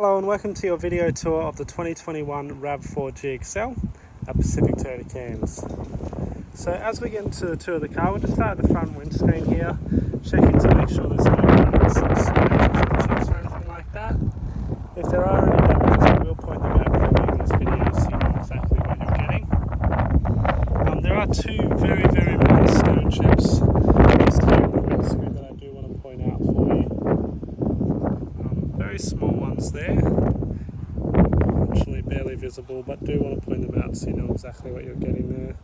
Hello and welcome to your video tour of the 2021 RAV4 GXL at Pacific Toyota Cairns. So as we get into the tour of the car, we'll just start at the front windscreen here, checking to make sure there's no dents or scratches or anything like that. If there are any damages, I will point them out for you in this video so you know exactly what you're getting. There are two very minor stone chips just here on the windscreen that I do want to point out for you. Very small ones there, actually barely visible, but do want to point them out so you know exactly what you're getting there.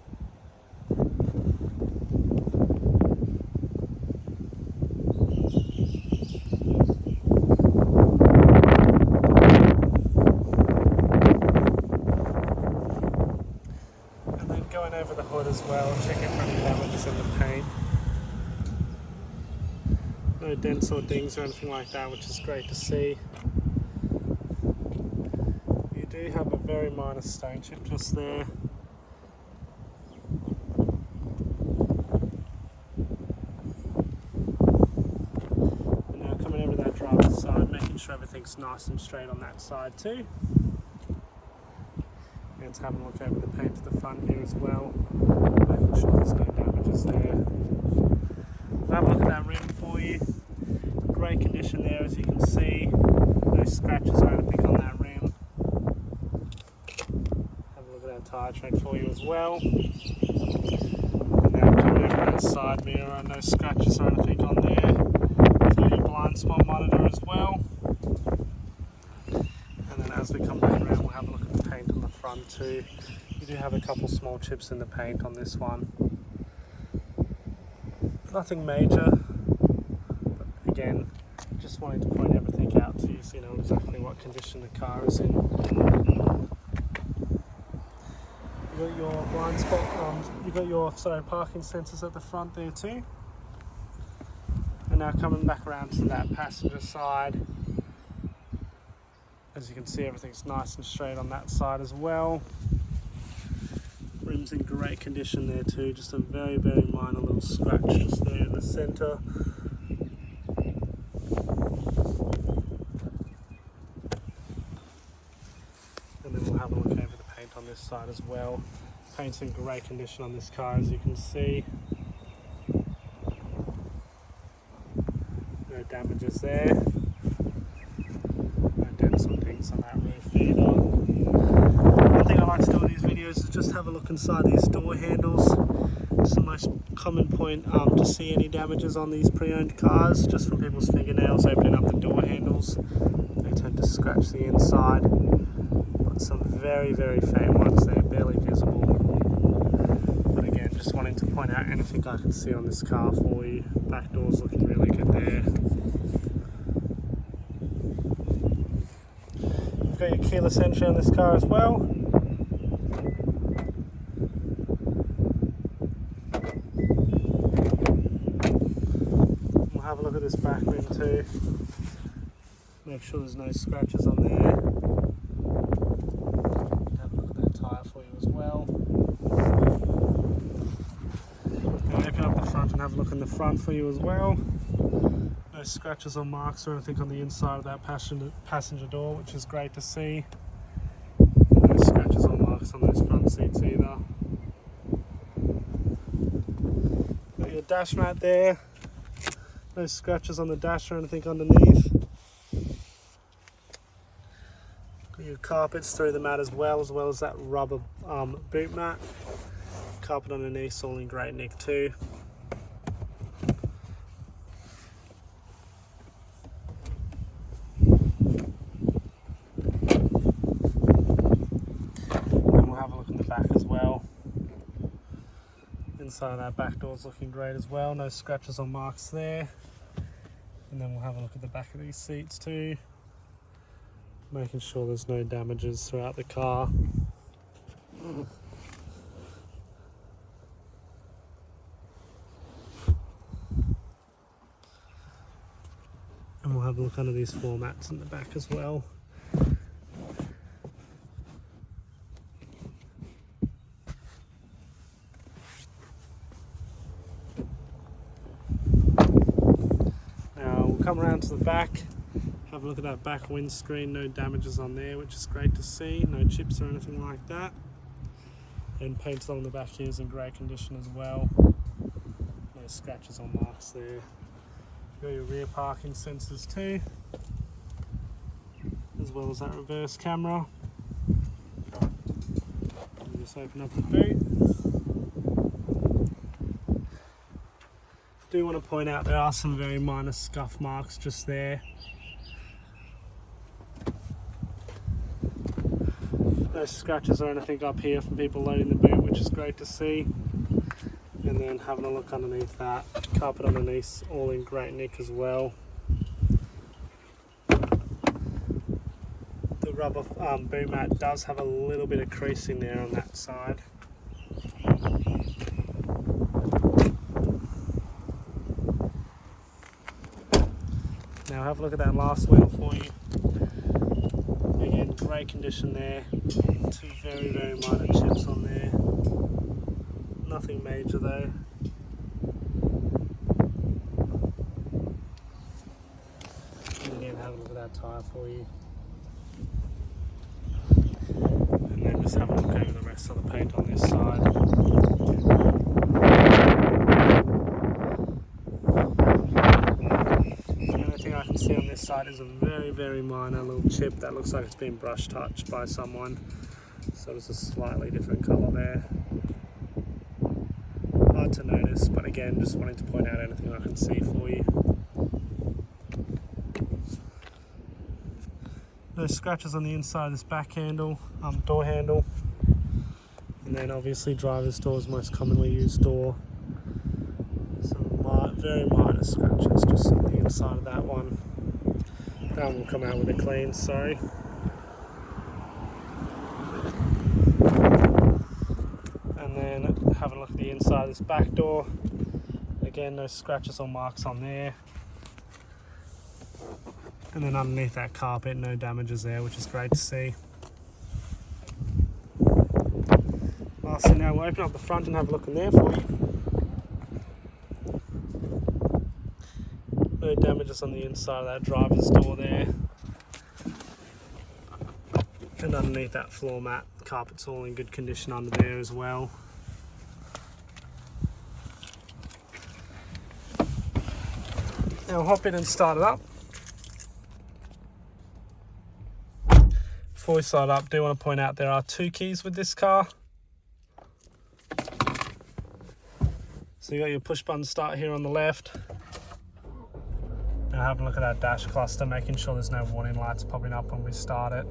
And then going over the hood as well, checking for any damages in the paint. No dents or dings or anything like that, which is great to see. You do have a very minor stone chip just there. And now coming over that driver's side, making sure everything's nice and straight on that side too. And having a look over the paint to the front here as well, making sure there's no damages there. Have a look at that rim for you. Great condition there, as you can see. No scratches or anything on that rim. Have a look at our tyre tread for you as well. And now coming over that side mirror, no scratches or anything on there. So your blind spot monitor as well. And then as we come back around, we'll have a look at the paint on the front too. You do have a couple small chips in the paint on this one. Nothing major, but again, just wanting to point everything out to you so you know exactly what condition the car is in. You've got your blind spot, you've got your parking sensors at the front there too. And now coming back around to that passenger side, as you can see everything's nice and straight on that side as well. Rim's in great condition there too, just a very minor little scratch just there in the centre. And then we'll have a look over the paint on this side as well. Paint's in great condition on this car, as you can see. No damages there. No dents or dings on that roof either. One thing I like to do in these videos is just have a look inside these door handles. It's the most common point to see any damages on these pre-owned cars, just from people's fingernails opening up the door handles. They tend to scratch the inside. But some very faint ones there, barely visible. But again, just wanting to point out anything I can see on this car for you. Back door's looking really good there. You've got your keyless entry on this car as well. Have a look at this back rim too. Make sure there's no scratches on there. Have a look at that tyre for you as well. I'll open up the front and have a look in the front for you as well. No scratches or marks or anything on the inside of that passenger door, which is great to see. No scratches or marks on those front seats either. Got your dash mat there. No scratches on the dash or anything underneath. Got your carpets through the mat as well as that rubber boot mat. Carpet underneath all in great nick too. And we'll have a look in the back as well. Inside of that back door's looking great as well, no scratches or marks there. And then we'll have a look at the back of these seats too, making sure there's no damages throughout the car. And we'll have a look under these floor mats in the back as well. Come around to the back, Have a look at that back windscreen, no damages on there, which is great to see. No chips or anything like that. And paint along the back here is in great condition as well. No scratches or marks there. You've got your rear parking sensors too, as well as that reverse camera. Just open up the boot. Do want to point out there are some very minor scuff marks just there. No scratches or anything up here from people loading the boot, which is great to see. And then having a look underneath that, carpet underneath all in great nick as well. The rubber boot mat does have a little bit of creasing there on that side. Now have a look at that last wheel for you. Again, great condition there. Two very, very minor chips on there. Nothing major though. And again, have a look at that tyre for you. And then just have a look over the rest of the paint on this side. I can see on this side is a very, very minor little chip that looks like it's been brush touched by someone, so it's a slightly different colour there. Hard to notice, but again, just wanting to point out anything I can see for you. No scratches on the inside of this back handle, door handle, and then obviously driver's door is most commonly used door. Very minor scratches just on the inside of that one. That one will come out with a clean, sorry. And then having a look at the inside of this back door. Again, no scratches or marks on there. And then underneath that carpet, no damages there, which is great to see. Lastly, now we'll open up the front and have a look in there for you. No damages on the inside of that driver's door there. And underneath that floor mat, the carpet's all in good condition under there as well. Now I'll hop in and start it up. Before we start up, I do want to point out there are two keys with this car. So you got your push button start here on the left. Now have a look at our dash cluster, making sure there's no warning lights popping up when we start it.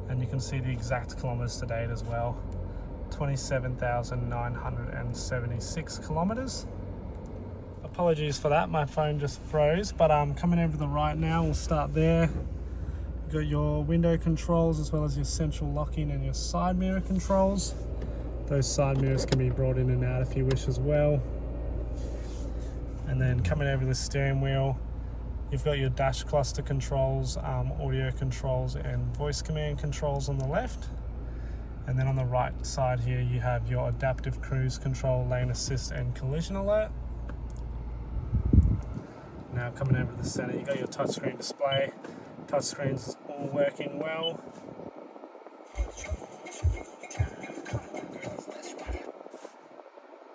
And you can see the exact kilometers to date as well. 27,976 kilometers. Apologies for that, my phone just froze, but coming over to the right now, we'll start there. You've got your window controls as well as your central locking and your side mirror controls. Those side mirrors can be brought in and out if you wish as well. And then coming over the steering wheel, you've got your dash cluster controls, audio controls and voice command controls on the left. And then on the right side here, you have your adaptive cruise control, lane assist and collision alert. Now coming over to the center, you've got your touchscreen display. Touchscreen's all working well.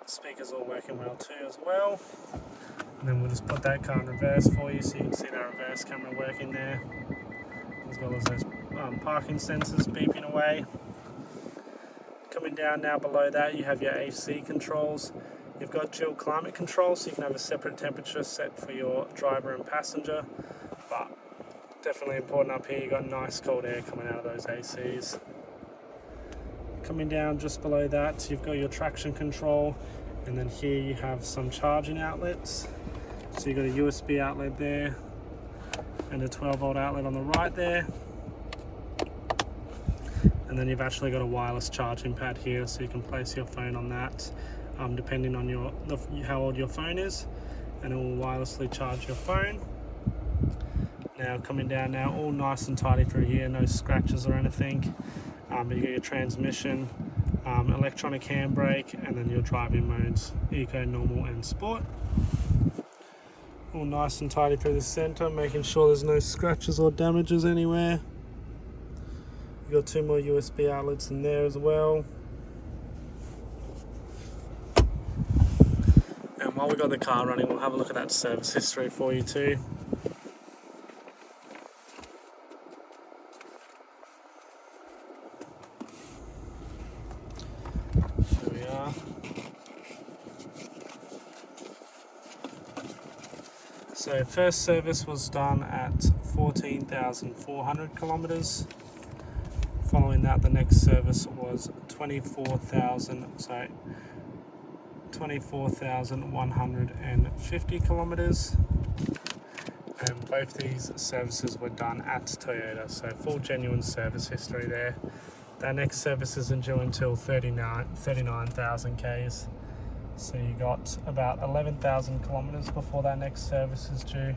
Speakers all working well too as well. And then we'll just put that car in reverse for you so you can see that reverse camera working there, as well as those parking sensors beeping away. Coming down now below that, you have your AC controls. You've got dual climate control, so you can have a separate temperature set for your driver and passenger, but definitely important up here, you've got nice cold air coming out of those ACs. Coming down just below that, you've got your traction control, and then here you have some charging outlets. So you've got a USB outlet there, and a 12-volt outlet on the right there. And then you've actually got a wireless charging pad here, so you can place your phone on that, depending on how old your phone is, and it will wirelessly charge your phone. Now coming down now, all nice and tidy through here, no scratches or anything. But you got your transmission, electronic handbrake, and then your driving modes, eco, normal and sport. All nice and tidy through the centre, making sure there's no scratches or damages anywhere. You've got 2 more USB outlets in there as well. And while we've got the car running, we'll have a look at that service history for you too. There we are. So first service was done at 14,400 kilometers. Following that, the next service was 24,150 kilometers. And both these services were done at Toyota, so full genuine service history there. That next service isn't due until 39,000 Ks. So you got about 11,000 kilometers before that next service is due.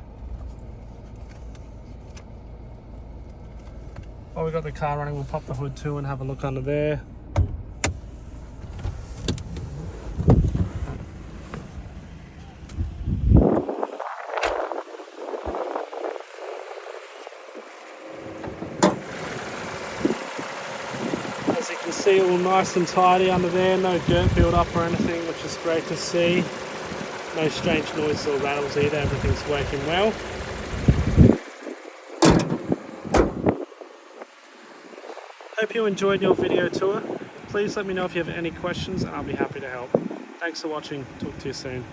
While we've got the car running, we'll pop the hood too and have a look under there. As you can see, all nice and tidy under there, no dirt build up or anything, which is great to see. No strange noises or rattles either, everything's working well. Hope you enjoyed your video tour. Please let me know if you have any questions and I'll be happy to help. Thanks for watching, talk to you soon.